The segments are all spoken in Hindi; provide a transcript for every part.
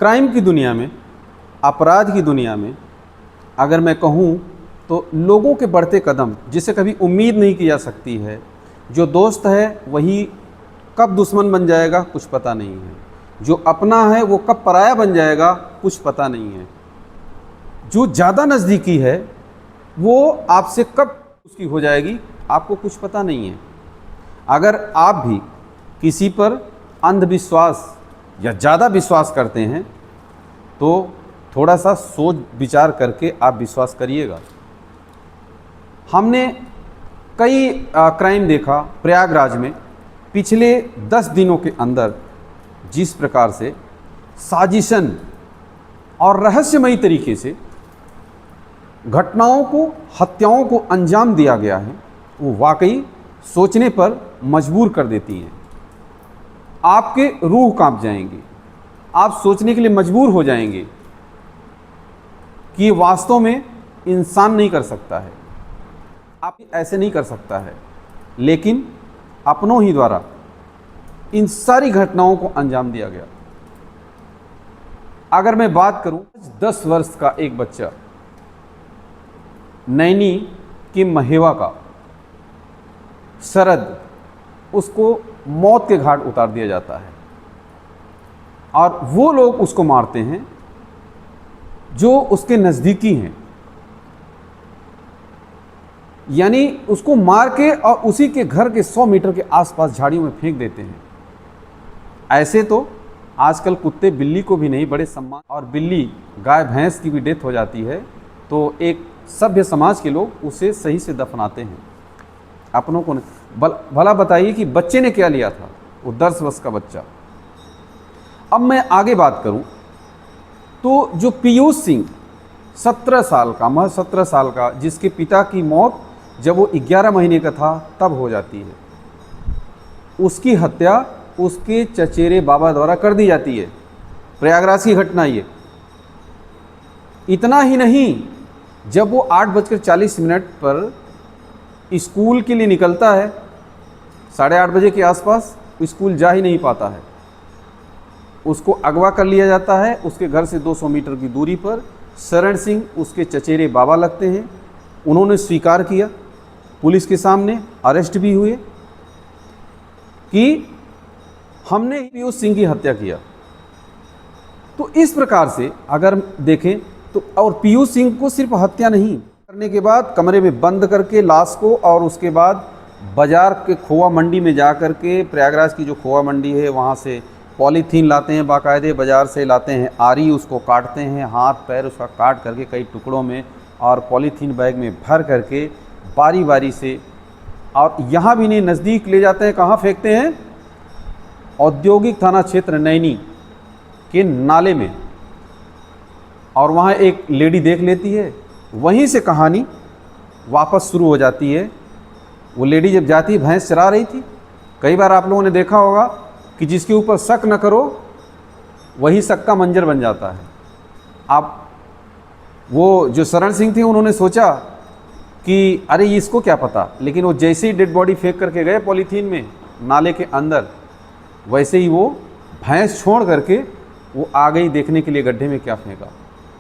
क्राइम की दुनिया में, अपराध की दुनिया में अगर मैं कहूँ तो लोगों के बढ़ते कदम जिसे कभी उम्मीद नहीं की जा सकती है, जो दोस्त है वही कब दुश्मन बन जाएगा कुछ पता नहीं है, जो अपना है वो कब पराया बन जाएगा कुछ पता नहीं है, जो ज़्यादा नज़दीकी है वो आपसे कब उसकी हो जाएगी आपको कुछ पता नहीं है। अगर आप भी किसी पर अंधविश्वास या ज़्यादा विश्वास करते हैं तो थोड़ा सा सोच विचार करके आप विश्वास करिएगा। हमने कई क्राइम देखा प्रयागराज में पिछले 10 दिनों के अंदर, जिस प्रकार से साजिशन और रहस्यमयी तरीके से घटनाओं को, हत्याओं को अंजाम दिया गया है, वो वाकई सोचने पर मजबूर कर देती हैं। आपके रूह कांप जाएंगे, आप सोचने के लिए मजबूर हो जाएंगे कि ये वास्तव में इंसान नहीं कर सकता है, आप ऐसे नहीं कर सकता है, लेकिन अपनों ही द्वारा इन सारी घटनाओं को अंजाम दिया गया। अगर मैं बात करूं 10 वर्ष का एक बच्चा नैनी की महेवा का, शरद, उसको मौत के घाट उतार दिया जाता है और वो लोग उसको मारते हैं जो उसके नज़दीकी हैं, यानी उसको मार के और उसी के घर के 100 मीटर के आसपास झाड़ियों में फेंक देते हैं। ऐसे तो आजकल कुत्ते बिल्ली को भी नहीं, बड़े सम्मान, और बिल्ली गाय भैंस की भी डेथ हो जाती है तो एक सभ्य समाज के लोग उसे सही से दफनाते हैं, अपनों को नहीं। भला बताइए कि बच्चे ने क्या लिया था, वो 10 वर्ष का बच्चा। अब मैं आगे बात करूं तो जो पीयूष सिंह 17 साल का, महज 17 साल का, जिसके पिता की मौत जब वो 11 महीने का था तब हो जाती है, उसकी हत्या उसके चचेरे बाबा द्वारा कर दी जाती है। प्रयागराज की घटना ये। इतना ही नहीं, जब वो 8:40 पर स्कूल के लिए निकलता है, 8:30 बजे के आसपास, स्कूल जा ही नहीं पाता है, उसको अगवा कर लिया जाता है। उसके घर से 200 मीटर की दूरी पर शरण सिंह उसके चचेरे बाबा लगते हैं, उन्होंने स्वीकार किया, पुलिस के सामने अरेस्ट भी हुए कि हमने पीयूष सिंह की हत्या किया। तो इस प्रकार से अगर देखें तो, और पीयूष सिंह को सिर्फ हत्या नहीं करने के बाद कमरे में बंद करके लाश को, और उसके बाद बाजार के खोआ मंडी में जा कर के, प्रयागराज की जो खोआ मंडी है वहाँ से पॉलीथीन लाते हैं, बाकायदे बाज़ार से लाते हैं आरी, उसको काटते हैं, हाथ पैर उसका काट करके कई टुकड़ों में और पॉलीथीन बैग में भर करके बारी बारी से, और यहाँ भी नहीं, नज़दीक ले जाते हैं। कहाँ फेंकते हैं? औद्योगिक थाना क्षेत्र नैनी के नाले में, और वहाँ एक लेडी देख लेती है। वहीं से कहानी वापस शुरू हो जाती है। वो लेडी जब जाती है, भैंस चरा रही थी। कई बार आप लोगों ने देखा होगा कि जिसके ऊपर शक न करो वही शक का मंजर बन जाता है। आप, वो जो शरण सिंह थे, उन्होंने सोचा कि अरे इसको क्या पता, लेकिन वो जैसे ही डेड बॉडी फेंक करके गए पॉलीथीन में नाले के अंदर, वैसे ही वो भैंस छोड़ करके वो आ गई देखने के लिए गड्ढे में क्या फेंका।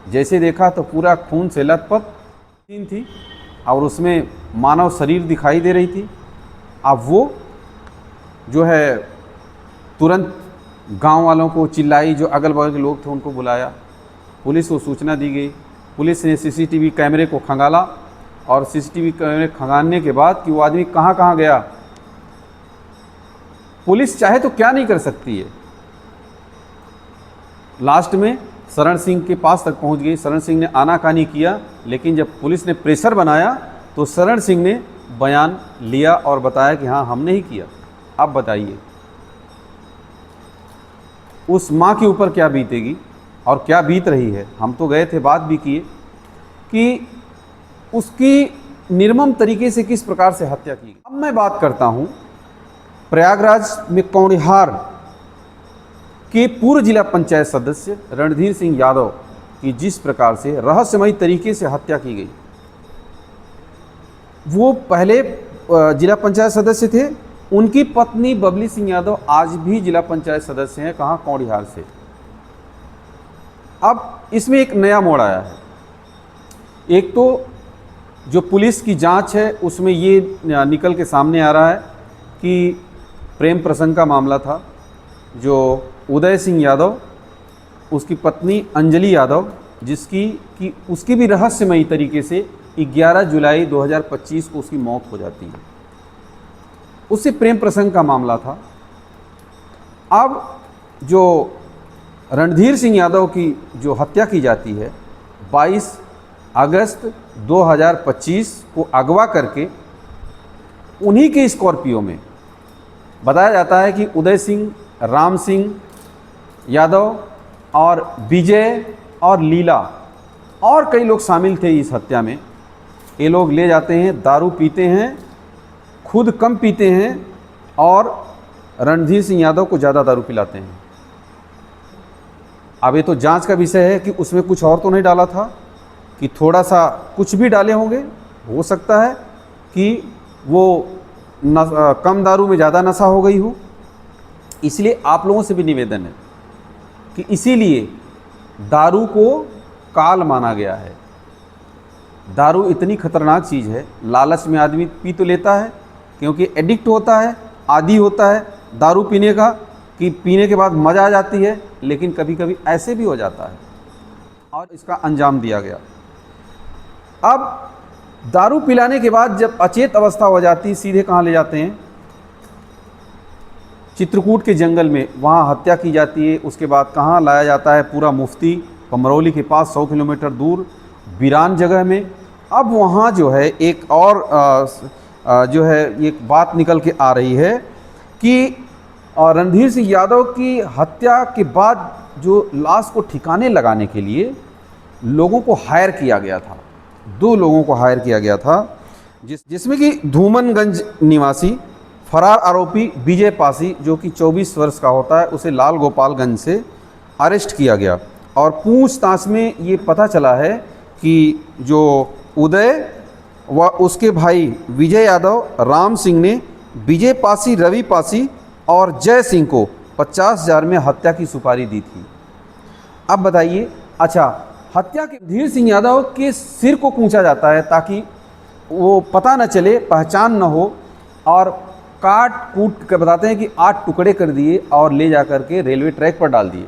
जैसे देखा तो पूरा खून से लथपथ तीन थी और उसमें मानव शरीर दिखाई दे रही थी। अब वो जो है तुरंत गांव वालों को चिल्लाई, जो अगल बगल के लोग थे उनको बुलाया, पुलिस को सूचना दी गई। पुलिस ने सीसीटीवी कैमरे को खंगाला और सीसीटीवी कैमरे खंगालने के बाद कि वो आदमी कहाँ कहाँ गया, पुलिस चाहे तो क्या नहीं कर सकती है। लास्ट में शरण सिंह के पास तक पहुंच गई। शरण सिंह ने आनाकानी किया, लेकिन जब पुलिस ने प्रेशर बनाया तो शरण सिंह ने बयान लिया और बताया कि हाँ हमने ही किया। अब बताइए उस माँ के ऊपर क्या बीतेगी और क्या बीत रही है। हम तो गए थे, बात भी किए कि उसकी निर्मम तरीके से किस प्रकार से हत्या की। अब मैं बात करता हूँ प्रयागराज में कौड़िहार के पूर्व जिला पंचायत सदस्य रणधीर सिंह यादव की जिस प्रकार से रहस्यमयी तरीके से हत्या की गई। वो पहले जिला पंचायत सदस्य थे, उनकी पत्नी बबली सिंह यादव आज भी जिला पंचायत सदस्य हैं। कहाँ? कौड़िहार से। अब इसमें एक नया मोड़ आया है। एक तो जो पुलिस की जांच है उसमें ये निकल के सामने आ रहा है कि प्रेम प्रसंग का मामला था। जो उदय सिंह यादव, उसकी पत्नी अंजलि यादव, उसकी भी रहस्यमयी तरीके से 11 जुलाई 2025 को उसकी मौत हो जाती है। उससे प्रेम प्रसंग का मामला था। अब जो रणधीर सिंह यादव की जो हत्या की जाती है 22 अगस्त 2025 को अगवा करके उन्हीं के स्कॉर्पियो में बताया जाता है कि उदय सिंह, राम सिंह यादव और विजय और लीला और कई लोग शामिल थे इस हत्या में। ये लोग ले जाते हैं, दारू पीते हैं, खुद कम पीते हैं और रणधीर सिंह यादव को ज़्यादा दारू पिलाते हैं। अब ये तो जांच का विषय है कि उसमें कुछ और तो नहीं डाला था, कि थोड़ा सा कुछ भी डाले होंगे। हो सकता है कि वो कम दारू में ज़्यादा नशा हो गई हो। इसलिए आप लोगों से भी निवेदन है कि इसीलिए दारू को काल माना गया है। दारू इतनी खतरनाक चीज़ है, लालच में आदमी पी तो लेता है क्योंकि एडिक्ट होता है, आदी होता है दारू पीने का, कि पीने के बाद मज़ा आ जाती है, लेकिन कभी कभी ऐसे भी हो जाता है और इसका अंजाम दिया गया। अब दारू पिलाने के बाद जब अचेत अवस्था हो जाती, सीधे कहाँ ले जाते हैं? चित्रकूट के जंगल में, वहाँ हत्या की जाती है। उसके बाद कहाँ लाया जाता है? पूरा मुफ्ती, पमरौली के पास 100 किलोमीटर दूर वीरान जगह में। अब वहाँ जो है एक और जो है एक बात निकल के आ रही है कि रणधीर सिंह यादव की हत्या के बाद जो लाश को ठिकाने लगाने के लिए लोगों को हायर किया गया था। 2 लोगों को हायर किया गया था, जिसमें कि धूमनगंज निवासी फरार आरोपी विजय पासी, जो कि 24 वर्ष का होता है, उसे लाल गोपालगंज से अरेस्ट किया गया। और पूछताछ में ये पता चला है कि जो उदय व उसके भाई विजय यादव, राम सिंह ने विजय पासी, रवि पासी और जय सिंह को 50,000 में हत्या की सुपारी दी थी। अब बताइए, अच्छा, हत्या के रणधीर सिंह यादव के सिर को कूचा जाता है ताकि वो पता न चले, पहचान न हो, और काट कूट कर बताते हैं कि 8 टुकड़े कर दिए और ले जा कर के रेलवे ट्रैक पर डाल दिए।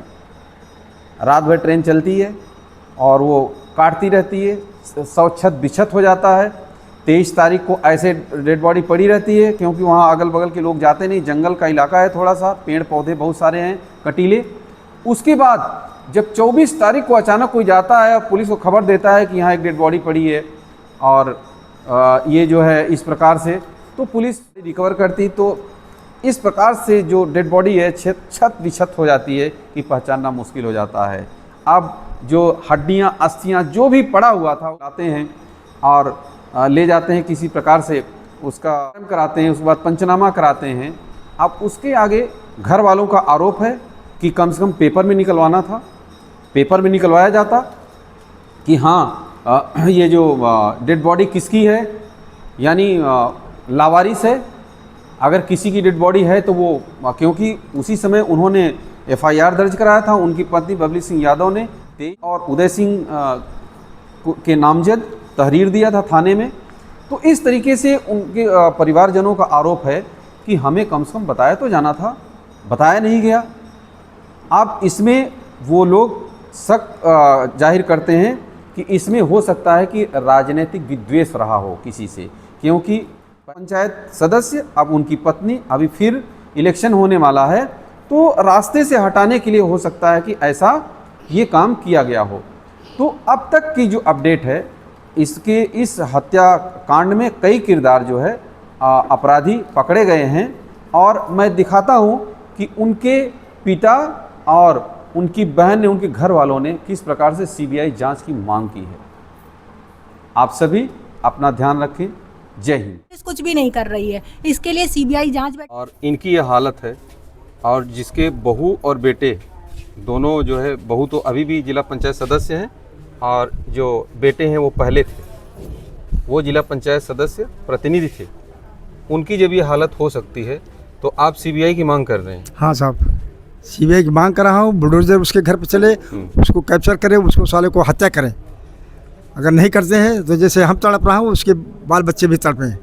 रात भर ट्रेन चलती है और वो काटती रहती है, सौछत बिछत हो जाता है। 23 तारीख को ऐसे डेड बॉडी पड़ी रहती है, क्योंकि वहाँ अगल बगल के लोग जाते नहीं, जंगल का इलाका है, थोड़ा सा पेड़ पौधे बहुत सारे हैं कटीले। उसके बाद जब 24 तारीख को अचानक कोई जाता है और पुलिस को खबर देता है कि यहाँ एक डेड बॉडी पड़ी है और ये जो है इस प्रकार से, तो पुलिस रिकवर करती। तो इस प्रकार से जो डेड बॉडी है छत बिछत हो जाती है कि पहचानना मुश्किल हो जाता है। अब जो हड्डियाँ, अस्थियाँ, जो भी पड़ा हुआ था लाते हैं और ले जाते हैं, किसी प्रकार से उसका कराते हैं, उसके बाद पंचनामा कराते हैं। अब उसके आगे घर वालों का आरोप है कि कम से कम पेपर में निकलवाना था। पेपर में निकलवाया जाता कि हाँ ये जो डेड बॉडी किसकी है, यानी लावारिस है। अगर किसी की डेड बॉडी है तो वो, क्योंकि उसी समय उन्होंने FIR दर्ज कराया था, उनकी पत्नी बबली सिंह यादव ने और उदय सिंह के नामजद तहरीर दिया था थाने में। तो इस तरीके से उनके परिवारजनों का आरोप है कि हमें कम से कम बताया तो जाना था, बताया नहीं गया। अब इसमें वो लोग शक जाहिर करते हैं कि इसमें हो सकता है कि राजनीतिक विद्वेष रहा हो किसी से, क्योंकि पंचायत सदस्य, अब उनकी पत्नी, अभी फिर इलेक्शन होने वाला है, तो रास्ते से हटाने के लिए हो सकता है कि ऐसा ये काम किया गया हो। तो अब तक की जो अपडेट है, इस हत्या कांड में कई किरदार जो है अपराधी पकड़े गए हैं। और मैं दिखाता हूँ कि उनके पिता और उनकी बहन ने, उनके घर वालों ने किस प्रकार से CBI जांच की मांग की है। आप सभी अपना ध्यान रखें। जय हिंद। कुछ भी नहीं कर रही है, इसके लिए CBI जांच। और इनकी ये हालत है, और जिसके बहू और बेटे दोनों जो है, बहू तो अभी भी जिला पंचायत सदस्य हैं और जो बेटे हैं वो पहले थे, वो जिला पंचायत सदस्य प्रतिनिधि थे। उनकी जब ये हालत हो सकती है तो आप CBI की मांग कर रहे हैं? हाँ साहब। सीबीआई की मांग कर रहा हूँ, बुलडोजर उसके घर पे चले, उसको कैप्चर करे, उसको साले को हत्या करें। अगर नहीं करते हैं तो जैसे हम तड़प रहा हूँ उसके बाल बच्चे भी तड़पें।